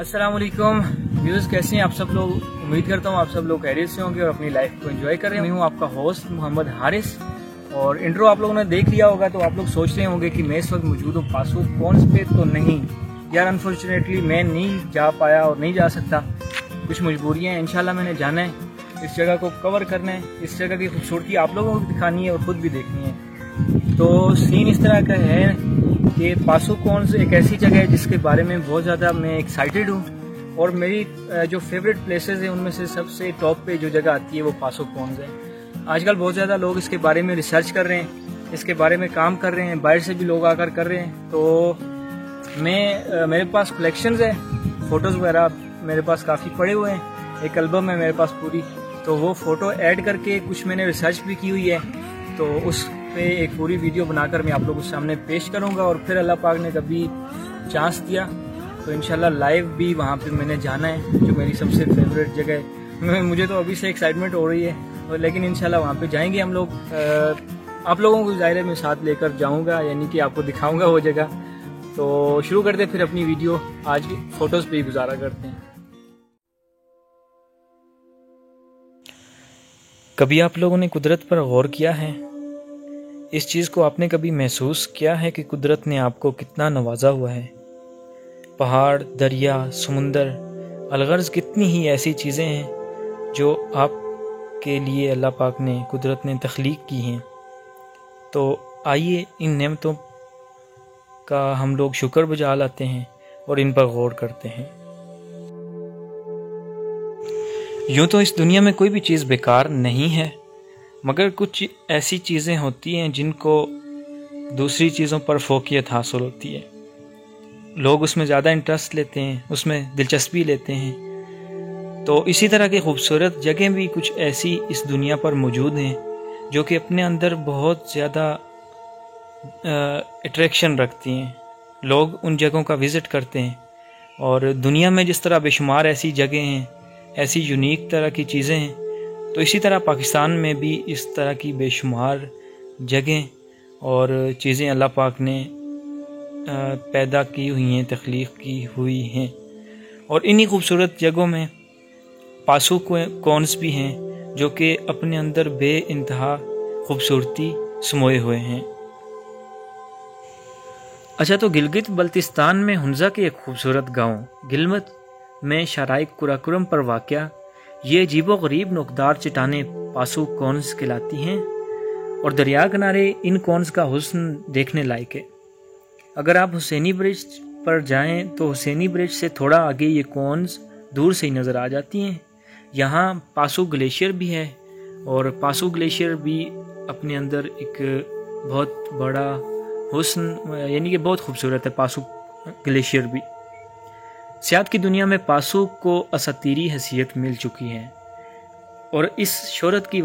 अस्सलाम वालेकुम व्यूअर्स, कैसे हैं आप सब लोग। उम्मीद करता हूँ आप सब लोग खैरियत से होंगे और अपनी लाइफ को एंजॉय कर रहे हैं। मैं हूँ आपका होस्ट मोहम्मद हारिस और इंट्रो आप लोगों ने देख लिया होगा तो आप लोग सोच रहे होंगे कि मैं इस वक्त मौजूद हूँ पासो कॉन्स पे। तो नहीं यार, अनफॉर्चुनेटली मैं नहीं जा पाया और नहीं जा सकता, कुछ मजबूरियाँ हैं। इंशाल्लाह मैंने जाना है, इस जगह को कवर करना है, इस जगह की खूबसूरती आप लोगों को दिखानी है और ख़ुद भी देखनी है। तो सीन इस तरह का है कि पासो कॉन्स एक ऐसी जगह है जिसके बारे में बहुत ज़्यादा मैं एक्साइटेड हूँ और मेरी जो फेवरेट प्लेसेस हैं उनमें से सबसे टॉप पे जो जगह आती है वो पासो कॉन्स है। आजकल बहुत ज़्यादा लोग इसके बारे में रिसर्च कर रहे हैं, इसके बारे में काम कर रहे हैं, बाहर से भी लोग आकर कर रहे हैं। तो मेरे पास कलेक्शंस है, फ़ोटोज़ वगैरह मेरे पास काफ़ी पड़े हुए हैं, एक एल्बम है मेरे पास पूरी। तो वो फ़ोटो ऐड करके कुछ मैंने रिसर्च भी की हुई है, तो उस पे एक पूरी वीडियो बनाकर मैं आप लोगों के सामने पेश करूंगा। और फिर अल्लाह पाक ने कभी चांस दिया तो इंशाल्लाह लाइव भी वहाँ पे मैंने जाना है, जो मेरी सबसे फेवरेट जगह है। मुझे तो अभी से एक्साइटमेंट हो रही है, लेकिन इंशाल्लाह वहाँ पे जाएंगे हम लोग। आप लोगों को ज़ाहिर है मैं साथ लेकर जाऊँगा, यानी कि आपको दिखाऊँगा वो जगह। तो शुरू करते फिर अपनी वीडियो, आज की फ़ोटोज़ पे ही गुजारा करते हैं। कभी आप लोगों ने कुदरत पर गौर किया है? इस चीज़ को आपने कभी महसूस किया है कि कुदरत ने आपको कितना नवाजा हुआ है? पहाड़, दरिया, समुंदर, अलगर्ज कितनी ही ऐसी चीज़ें हैं जो आपके लिए अल्लाह पाक ने, कुदरत ने तख्लीक की हैं। तो आइए इन नेमतों का हम लोग शुक्र बजा लाते हैं और इन पर गौर करते हैं। यूँ तो इस दुनिया में कोई भी चीज़ बेकार नहीं है, मगर कुछ ऐसी चीज़ें होती हैं जिनको दूसरी चीज़ों पर फोकियत हासिल होती है। लोग उसमें ज़्यादा इंटरेस्ट लेते हैं, उसमें दिलचस्पी लेते हैं। तो इसी तरह की खूबसूरत जगहें भी कुछ ऐसी इस दुनिया पर मौजूद हैं जो कि अपने अंदर बहुत ज़्यादा अट्रैक्शन रखती हैं। लोग उन जगहों का विज़िट करते हैं और दुनिया में जिस तरह बेशुमार ऐसी जगहें हैं, ऐसी यूनिक तरह की चीज़ें हैं, तो इसी तरह पाकिस्तान में भी इस तरह की बेशुमार जगहें और चीज़ें अल्लाह पाक ने पैदा की हुई हैं, तख्लीक की हुई हैं। और इन्हीं खूबसूरत जगहों में पासो कॉन्स भी हैं जो कि अपने अंदर बेइंतहा खूबसूरती समोए हुए हैं। अच्छा, तो गिलगित बल्तिस्तान में हुंजा के एक खूबसूरत गांव गिलमत में शराइक कुराकुरम पर वाक़या ये अजीबो-गरीब नोकदार चट्टानें पासो कॉन्स कहलाती हैं और दरिया किनारे इन कॉन्स का हुस्न देखने लायक है। अगर आप हुसैनी ब्रिज पर जाएं तो हुसैनी ब्रिज से थोड़ा आगे ये कॉन्स दूर से ही नज़र आ जाती हैं। यहाँ पासो ग्लेशियर भी है और पासो ग्लेशियर भी अपने अंदर एक बहुत बड़ा हुस्न, यानी कि बहुत खूबसूरत है पासो ग्लेशियर भी। सियाहत की दुनिया में पासो को असतीरी हैसियत मिल चुकी है और इस शोहरत की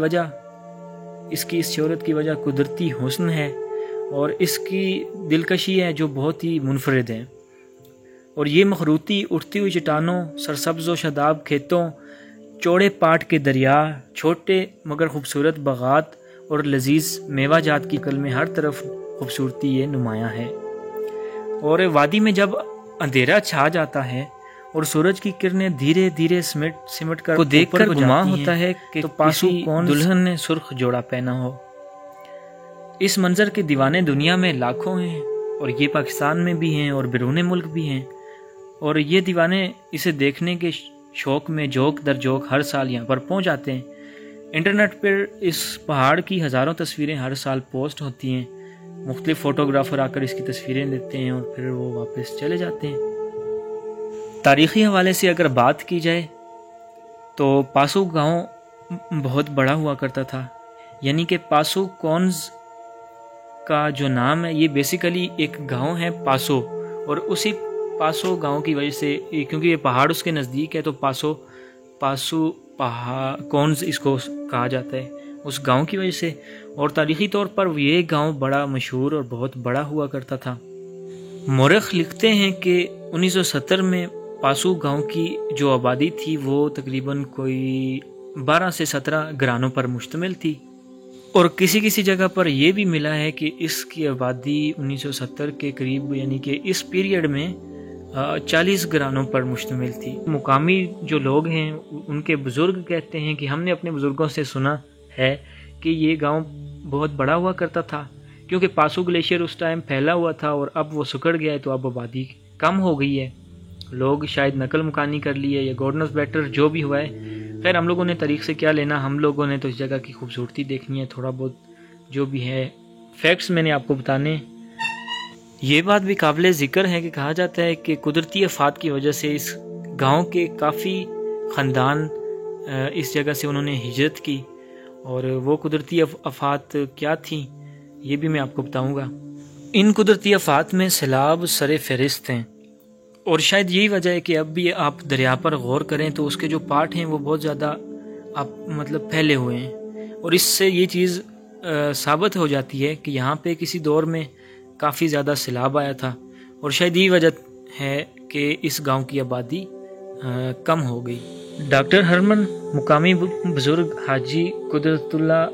वजह कुदरती हुस्न है और इसकी दिलकशी है जो बहुत ही मुनफरिद है। और ये मखरूती उठती हुई चट्टानों, सरसब्ज़ व शादाब खेतों, चौड़े पाट के दरिया, छोटे मगर खूबसूरत बागात और लजीज मेवा जात की कल में हर तरफ खूबसूरती ये नुमायाँ है। और वादी में जब अंधेरा छा जाता है और सूरज की किरणें धीरे धीरे सिमट कर को देखकर गुमान होता है कि तो पासो कॉन्स दुल्हन ने सुर्ख जोड़ा पहना हो। इस मंजर के दीवाने दुनिया में लाखों हैं और ये पाकिस्तान में भी हैं और बैरून मुल्क भी हैं। और ये दीवाने इसे देखने के शौक में जोक दर जोक हर साल यहाँ पर पहुँच जाते हैं। इंटरनेट पर इस पहाड़ की हज़ारों तस्वीरें हर साल पोस्ट होती हैं। मुख्तलिफ फ़ोटोग्राफ़र आकर इसकी तस्वीरें लेते हैं और फिर वो वापस चले जाते हैं। तारीख़ी हवाले से अगर बात की जाए तो पासो गांव बहुत बड़ा हुआ करता था, यानी कि पासो कॉन्स का जो नाम है ये बेसिकली एक गांव है पासो, और उसी पासो गांव की वजह से, क्योंकि ये पहाड़ उसके नज़दीक है, तो पासो कॉन्स इसको कहा जाता है उस गांव की वजह से। और तारीख़ी तौर पर ये गांव बड़ा मशहूर और बहुत बड़ा हुआ करता था। मौरख लिखते हैं कि 1970 में पासो गांव की जो आबादी थी वो तकरीबन कोई 12 से 17 घरानों पर मुश्तमिल थी। और किसी किसी जगह पर यह भी मिला है कि इसकी आबादी 1970 के करीब, यानी कि इस पीरियड में 40 گھرانوں پر مشتمل تھی۔ مقامی جو لوگ ہیں ان کے بزرگ کہتے ہیں کہ ہم نے اپنے بزرگوں سے سنا ہے کہ یہ گاؤں بہت بڑا ہوا کرتا تھا، کیونکہ پاسو گلیشیئر اس ٹائم پھیلا ہوا تھا اور اب وہ سکڑ گیا ہے، تو اب آبادی کم ہو گئی ہے، لوگ شاید نقل مکانی کر لی ہے یا گورننس بیٹر جو بھی ہوا ہے۔ خیر ہم لوگوں نے تاریخ سے کیا لینا، ہم لوگوں نے تو اس جگہ کی خوبصورتی دیکھنی ہے، تھوڑا بہت جو بھی ہے فیکٹس میں نے آپ کو بتانے۔ یہ بات بھی قابل ذکر ہے کہ کہا جاتا ہے کہ قدرتی آفات کی وجہ سے اس گاؤں کے کافی خاندان اس جگہ سے انہوں نے ہجرت کی، اور وہ قدرتی آفات کیا تھیں یہ بھی میں آپ کو بتاؤں گا۔ ان قدرتی آفات میں سیلاب سر فہرست ہیں، اور شاید یہی وجہ ہے کہ اب بھی آپ دریا پر غور کریں تو اس کے جو پارٹ ہیں وہ بہت زیادہ پھیلے ہوئے ہیں، اور اس سے یہ چیز ثابت ہو جاتی ہے کہ یہاں پہ کسی دور میں کافی زیادہ سیلاب آیا تھا، اور شاید یہی وجہ ہے کہ اس گاؤں کی آبادی کم ہو گئی۔ ڈاکٹر ہرمن مقامی بزرگ حاجی قدرت اللہ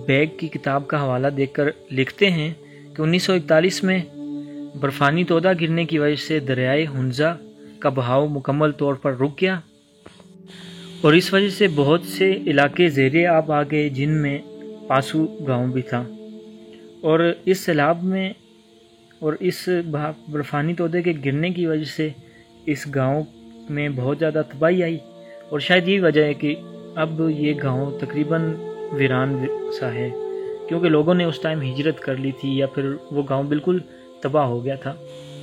بیگ کی کتاب کا حوالہ دے کر لکھتے ہیں کہ 1941 میں برفانی تودہ گرنے کی وجہ سے دریائے ہنزہ کا بہاؤ مکمل طور پر رک گیا، اور اس وجہ سے بہت سے علاقے زیر آب آ گئے جن میں پاسو گاؤں بھی تھا، اور اس سیلاب میں اور اس برفانی تودے کے گرنے کی وجہ سے اس گاؤں میں بہت زیادہ تباہی آئی، اور شاید یہی وجہ ہے کہ اب یہ گاؤں تقریباً ویران سا ہے، کیونکہ لوگوں نے اس ٹائم ہجرت کر لی تھی یا پھر وہ گاؤں بالکل تباہ ہو گیا تھا۔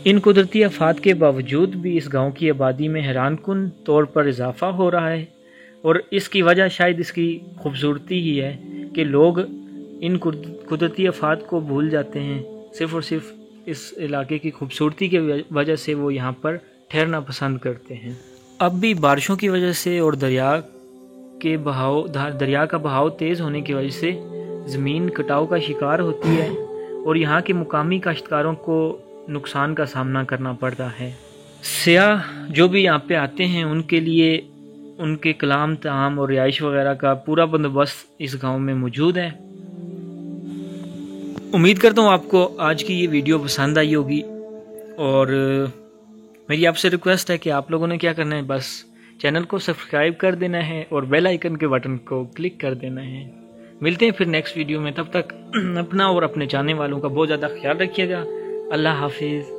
ان قدرتی آفات کے باوجود بھی اس گاؤں کی آبادی میں حیران کن طور پر اضافہ ہو رہا ہے، اور اس کی وجہ شاید اس کی خوبصورتی ہی ہے کہ لوگ ان قدرتی آفات کو بھول جاتے ہیں، صرف اور صرف اس علاقے کی خوبصورتی کی وجہ سے وہ یہاں پر ٹھہرنا پسند کرتے ہیں۔ اب بھی بارشوں کی وجہ سے اور دریا کا بہاؤ تیز ہونے کی وجہ سے زمین کٹاؤ کا شکار ہوتی ہے، اور یہاں کے مقامی کاشتکاروں کو نقصان کا سامنا کرنا پڑتا ہے۔ سیاح جو بھی یہاں پہ آتے ہیں ان کے لیے ان کے کلام طعام اور رہائش وغیرہ کا پورا بندوبست اس گاؤں میں موجود ہے۔ امید کرتا ہوں آپ کو آج کی یہ ویڈیو پسند آئی ہوگی، اور میری آپ سے ریکویسٹ ہے کہ آپ لوگوں نے کیا کرنا ہے، بس چینل کو سبسکرائب کر دینا ہے اور بیل آئیکن کے بٹن کو کلک کر دینا ہے۔ ملتے ہیں پھر نیکسٹ ویڈیو میں، تب تک اپنا اور اپنے جانے والوں کا بہت زیادہ خیال رکھیے گا۔ اللہ حافظ۔